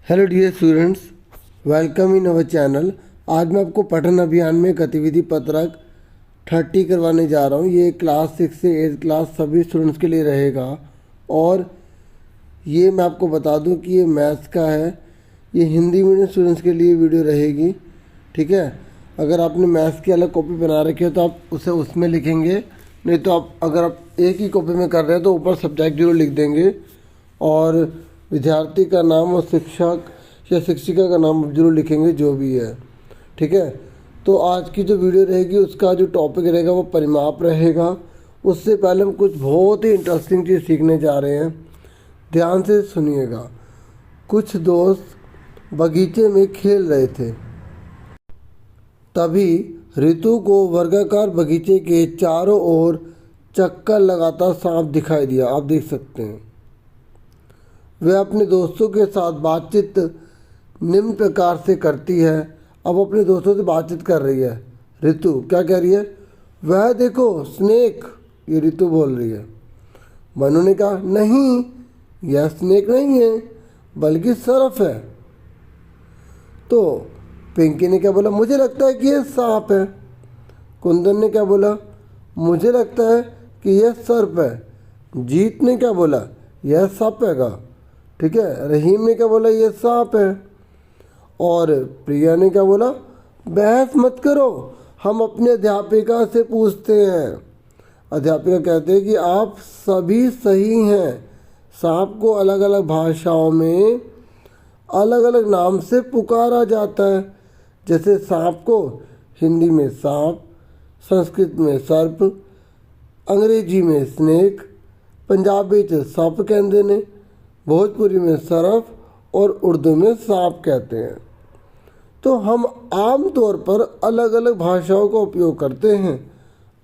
Hello dear students, welcome in our channel. आज मैं आपको पठन अभियान में गतिविधि पत्रक 30 करवाने जा रहा हूँ। ये क्लास 6 से 8 क्लास सभी स्टूडेंट्स के लिए रहेगा और ये मैं आपको बता दूं कि ये मैथ्स का है। ये हिंदी मीडियम स्टूडेंट्स के लिए वीडियो रहेगी, ठीक है। अगर आपने मैथ्स की अलग कॉपी बना रखी है तो आप उसे उसमें लिखेंगे, नहीं तो अगर आप एक ही कॉपी में कर रहे हैं तो ऊपर सब्जेक्ट जरूर लिख देंगे और विद्यार्थी का नाम और शिक्षक या शिक्षिका का नाम जरूर लिखेंगे, जो भी है, ठीक है। तो आज की जो वीडियो रहेगी उसका जो टॉपिक रहेगा वो परिमाप रहेगा। उससे पहले हम कुछ बहुत ही इंटरेस्टिंग चीज़ सीखने जा रहे हैं, ध्यान से सुनिएगा। कुछ दोस्त बगीचे में खेल रहे थे, तभी ऋतु को वर्गाकार बगीचे के चारों ओर चक्कर लगाता सांप दिखाई दिया। आप देख सकते हैं। वह अपने दोस्तों के साथ बातचीत निम्न प्रकार से करती है। अब अपने दोस्तों से बातचीत कर रही है ऋतु। क्या कह रही है? वह देखो स्नेक, ये ऋतु बोल रही है। मनु ने कहा नहीं, यह स्नेक नहीं है बल्कि सर्फ है। तो पिंकी ने क्या बोला? मुझे लगता है कि यह सांप है। कुंदन ने क्या बोला? मुझे लगता है कि यह सर्प है। जीत ने क्या बोला? यह सांप हैगा, ठीक है। रहीम ने क्या बोला? यह सांप है। और प्रिया ने क्या बोला? बहस मत करो, हम अपने अध्यापिका से पूछते हैं। अध्यापिका कहते हैं कि आप सभी सही हैं। सांप को अलग अलग भाषाओं में अलग अलग नाम से पुकारा जाता है। जैसे सांप को हिंदी में सांप, संस्कृत में सर्प, अंग्रेजी में स्नेक, पंजाबी में सप कहते ने, भोजपुरी में सरफ और उर्दू में सांप कहते हैं। तो हम आम तौर पर अलग अलग भाषाओं का उपयोग करते हैं।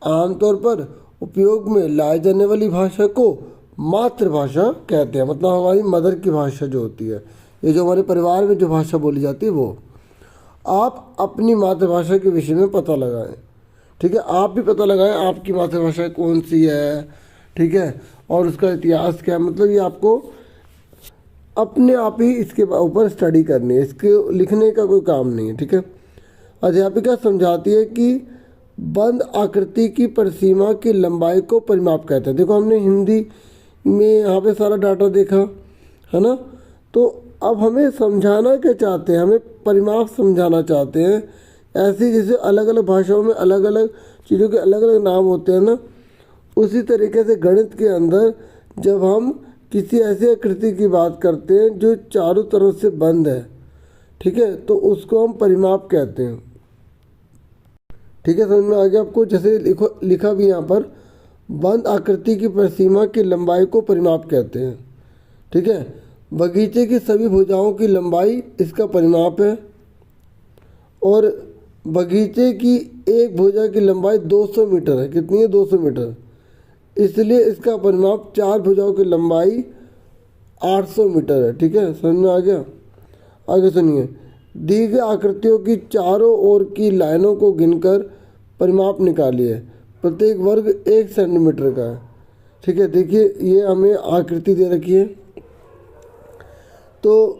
आमतौर पर उपयोग में लाई जाने वाली भाषा को मातृभाषा कहते हैं, मतलब हमारी मदर की भाषा जो होती है, ये जो हमारे परिवार में जो भाषा बोली जाती है वो। आप अपनी मातृभाषा के विषय में पता लगाएं, ठीक है। आप भी पता लगाएं आपकी मातृभाषा कौन सी है, ठीक है, और उसका इतिहास क्या है। मतलब ये आपको अपने आप ही इसके ऊपर स्टडी करनी है, इसके लिखने का कोई काम नहीं है, ठीक है। अध्यापिका समझाती है कि बंद आकृति की परिसीमा की लंबाई को परिमाप कहते हैं। देखो हमने हिंदी में यहाँ पे सारा डाटा देखा है ना। तो अब हमें समझाना क्या चाहते हैं? हमें परिमाप समझाना चाहते हैं। ऐसे जैसे अलग अलग भाषाओं में अलग अलग चीज़ों के अलग अलग नाम होते हैं ना, उसी तरीके से गणित के अंदर जब हम किसी ऐसी आकृति की बात करते हैं जो चारों तरफ से बंद है, ठीक है, तो उसको हम परिमाप कहते हैं, ठीक है। समझ में आ गया आपको? जैसे लिखा भी यहाँ पर, बंद आकृति की परिसीमा की लंबाई को परिमाप कहते हैं, ठीक है। बगीचे की सभी भुजाओं की लंबाई इसका परिमाप है और बगीचे की एक भुजा की लंबाई 200 मीटर है। कितनी है? 200 मीटर। इसलिए इसका परिमाप 4 भुजाओं की लंबाई 800 मीटर है, ठीक है। समझ में आ गया? आगे सुनिए। दी गई आकृतियों की चारों ओर की लाइनों को गिनकर परिमाप निकालिए। प्रत्येक वर्ग 1 सेंटीमीटर का है, ठीक है। देखिए ये हमें आकृति दे रखी है, तो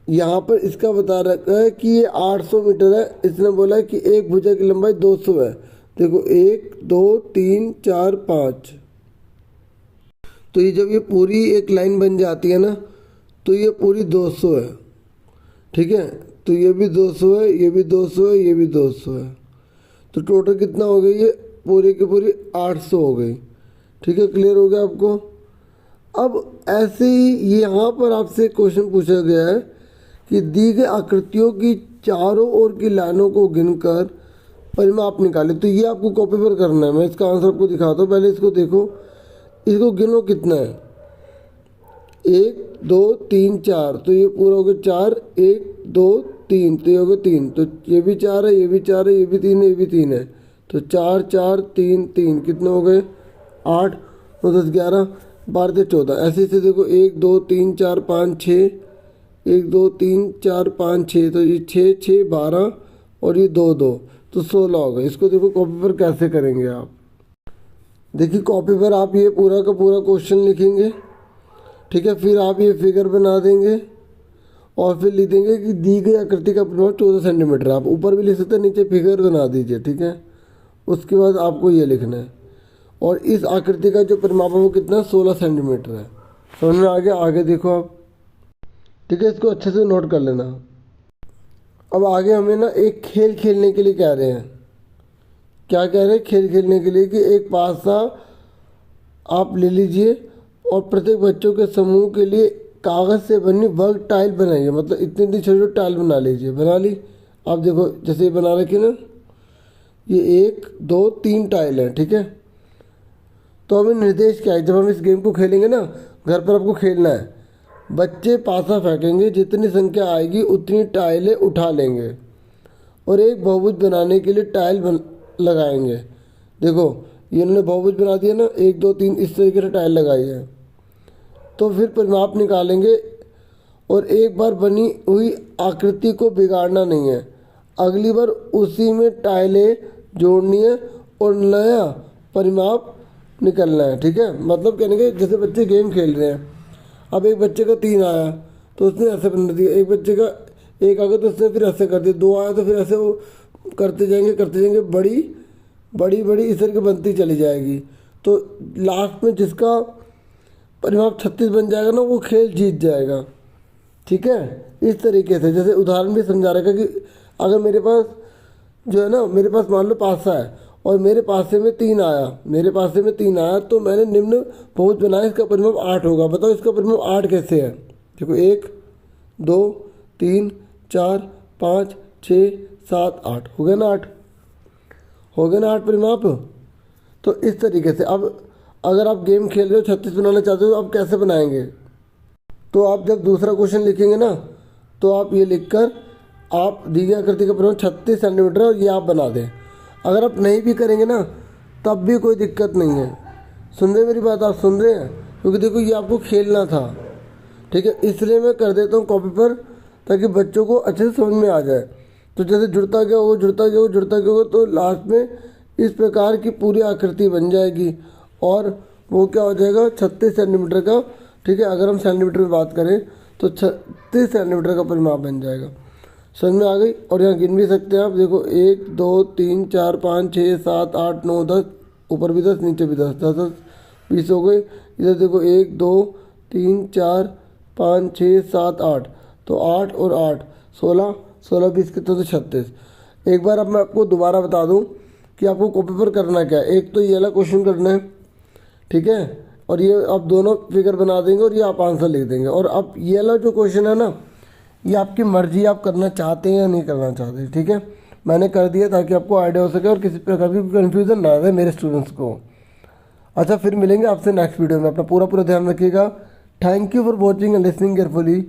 यहाँ पर इसका बता रखा है कि ये 800 मीटर है। इसने बोला है कि एक भुजा की लंबाई 200 है। देखो 1 2 3 4 5, तो ये जब ये पूरी एक लाइन बन जाती है ना, तो ये पूरी 200 है, ठीक है। तो ये भी 200 है, ये भी 200 है, ये भी 200 है। तो टोटल कितना हो गई? ये पूरी की पूरी 800 हो गई, ठीक है। क्लियर हो गया आपको? अब ऐसे ही यहाँ पर आपसे क्वेश्चन पूछा गया है कि दी गई आकृतियों की चारों ओर की लाइनों को गिनकर परिमाप निकाले। तो ये आपको कॉपी पर करना है। मैं इसका आंसर आपको दिखाता हूँ। पहले इसको देखो, इसको गिनो कितना है। 1 2 3 4, तो ये पूरा हो गया 4। 1 2 3, तो ये हो गया 3। तो ये भी 4 है, ये भी 4 है, ये भी 3 है, ये भी 3 है। तो 4 4 3 3 कितने हो गए? 8 9 10 11 12 14। ऐसे ऐसे देखो 1 2 3 4 5 6, 1 2 3 4 5 6, तो ये 6 6 12 और ये 2 2, तो 16 हो गए। इसको देखो कॉपी पर कैसे करेंगे आप। देखिए कॉपी पर आप ये पूरा का पूरा क्वेश्चन लिखेंगे, ठीक है। फिर आप ये फिगर बना देंगे और फिर लिख देंगे कि दी गई आकृति का परिमाप 14 सेंटीमीटर। आप ऊपर भी लिख सकते हैं, नीचे फिगर बना दीजिए, ठीक है। उसके बाद आपको ये लिखना है, और इस आकृति का जो परिमाप है वो कितना 16 सेंटीमीटर है। समझ में आ गया? आगे देखो आप, ठीक है, इसको अच्छे से नोट कर लेना। अब आगे हमें ना एक खेल खेलने के लिए कह रहे हैं। क्या कह रहे हैं? खेल खेलने के लिए कि एक पासा आप ले लीजिए और प्रत्येक बच्चों के समूह के लिए कागज़ से बनी वर्ग टाइल बनाइए। मतलब इतनी इतनी छोटी छोटी टाइल बना लीजिए। बना ली? आप देखो जैसे ये बना रखी ना, ये 1 2 3 टाइल है, ठीक है। तो हमें निर्देश क्या है, जब हम इस गेम को खेलेंगे ना, घर पर आपको खेलना है, बच्चे पासा फेंकेंगे, जितनी संख्या आएगी उतनी टाइलें उठा लेंगे और एक बहुभुज बनाने के लिए टाइल लगाएंगे। देखो ये इन्होंने बहुभुज बना दिया ना, 1 2 3 इस तरीके से टाइल लगाई है। तो फिर परिमाप निकालेंगे, और एक बार बनी हुई आकृति को बिगाड़ना नहीं है, अगली बार उसी में टाइलें जोड़नी है और नया परिमाप निकलना है, ठीक है। मतलब कहने के जैसे बच्चे गेम खेल रहे हैं, अब एक बच्चे का 3 आया तो उसने ऐसे बना दिया, एक बच्चे का 1 आ गया तो उसने फिर ऐसे कर दिया, 2 आया तो फिर ऐसे वो करते जाएंगे, बड़ी बड़ी इस तरह की बनती चली जाएगी। तो लास्ट में जिसका परिमाप 36 बन जाएगा ना, वो खेल जीत जाएगा, ठीक है। इस तरीके से जैसे उदाहरण भी समझा रखा कि अगर मेरे पास जो है ना, मेरे पास मान लो पासा है और मेरे पासे में 3 आया, तो मैंने निम्न बहुभुज बनाया, इसका परिमाप 8 होगा। बताओ इसका परिमाप 8 कैसे है? देखो 1 2 3 4 5 6 7 8 हो गया ना, 8 हो गया ना 8 परिमाप। तो इस तरीके से अब अगर आप गेम खेल रहे हो 36 बनाना चाहते हो तो आप कैसे बनाएंगे? तो आप जब दूसरा क्वेश्चन लिखेंगे ना, तो आप ये लिखकर आप दी गई आकृति का परिमाप 36 सेंटीमीटर और ये आप बना दें। अगर आप नहीं भी करेंगे ना तब भी कोई दिक्कत नहीं है। सुन रहे मेरी बात? आप सुन रहे हैं? क्योंकि देखो ये आपको खेलना था, ठीक है, इसलिए मैं कर देता हूँ कॉपी पर, ताकि बच्चों को अच्छे से समझ में आ जाए। तो जैसे जुड़ता गया तो लास्ट में इस प्रकार की पूरी आकृति बन जाएगी और वो क्या हो जाएगा 36 सेंटीमीटर का, ठीक है। अगर हम सेंटीमीटर में बात करें तो 36 सेंटीमीटर का परिमाप बन जाएगा। समझ में आ गई? और यहाँ गिन भी सकते हैं आप, देखो 1 2 3 4 5 6 7 8 9 10, ऊपर भी 10 नीचे भी 10 10 10 20 हो गए। इधर देखो 1 2 3 4 5 6 7 8, तो 8 और 8 16 16 20 कितने, तो 36। एक बार अब मैं आपको दोबारा बता दूं कि आपको कॉपी पर करना क्या है। एक तो ये वाला क्वेश्चन करना है, ठीक है, और ये आप दोनों फिगर बना देंगे और ये आप आंसर लिख देंगे। और अब ये वाला जो क्वेश्चन है ना, ये आपकी मर्जी, आप करना चाहते हैं या नहीं करना चाहते, ठीक है। मैंने कर दिया ताकि आपको आइडिया हो सके और किसी प्रकार की कन्फ्यूज़न ना रहे मेरे स्टूडेंट्स को। अच्छा, फिर मिलेंगे आपसे नेक्स्ट वीडियो में। अपना पूरा ध्यान रखिएगा। Thank you for watching and listening carefully.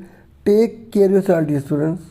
Take care your self students.